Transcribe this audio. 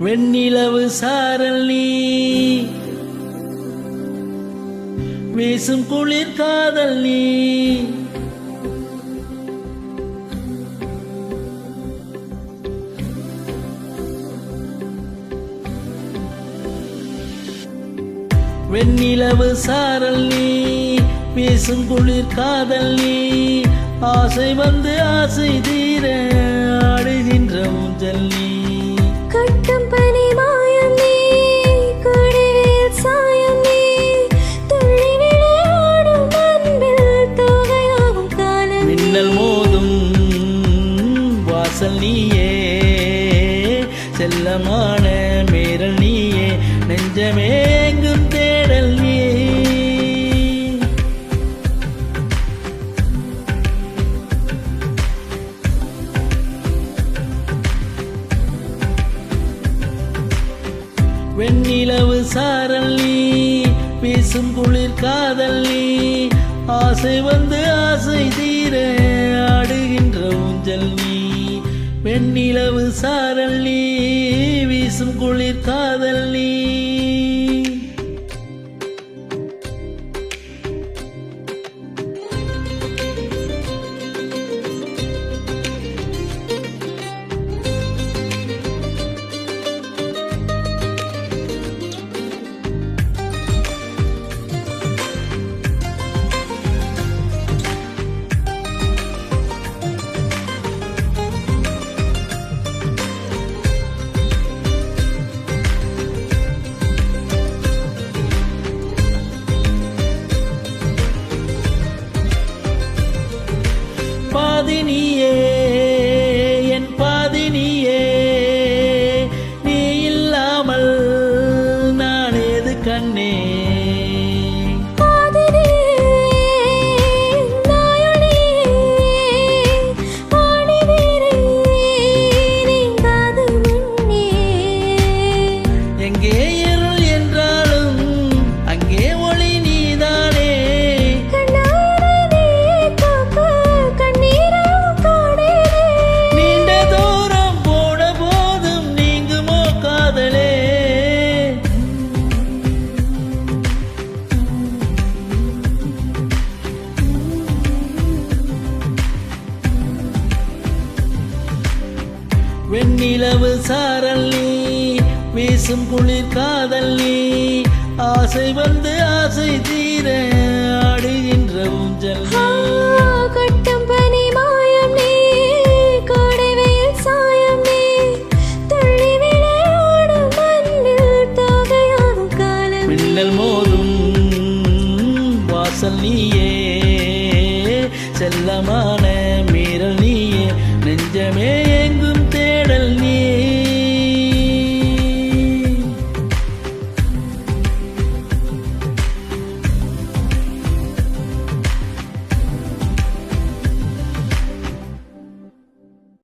வெண்ணிலவு சாரல் நீ வீசும் குளிர் காதல் நீ வெண்ணிலவு சாரல் நீ வீசும் குளிர் காதல் நீ ஆசை வந்து ஆசை தீர ஆடுகின்ற ஊஞ்சல் நீ கட்டும் பனி மாயம் நீ கொடிவேல் சாயம் நீ துள்ளி விளையாடும் அன்பில் தொகையாகும் காலம் மின்னல் மோதும் வாசல் நீயே செல்லமான மேரல் நீயே நெஞ்சமேங்கும் தேடல் நீ வெண்ணிலவு சாரல் நீ வீசும் குளிர் காதல் நீ ஆசை வந்து ஆசை தீர ஆடுகின்ற ஊஞ்சல் நீ வெண்ணிலவு சாரல் நீ வீசும் குளிர் காதல் நீ பாதினியே என் பாதினியே நீ இல்லாமல் நான் ஏது கண்ணே எங்கே இருள் என்றாலும் அங்கே ஒளி நீதானே நீண்ட தூரம் போன போதும் நீங்குமோ காதலே வெண்ணிலவு சாரல் நீ வீசும் குளிர் காதல் நீ ஆசை வந்து ஆசை தீர ஆடுகின்ற ஊஞ்சல் நீ கட்டும் பனி மாயம் நீ கொடிவேல் சாயம் நீ துள்ளி விளையாடும் அன்பில் தொகையாகும் காலம் மின்னல் மோதும் வாசல் நீயே செல்லமான மீறல் நீயே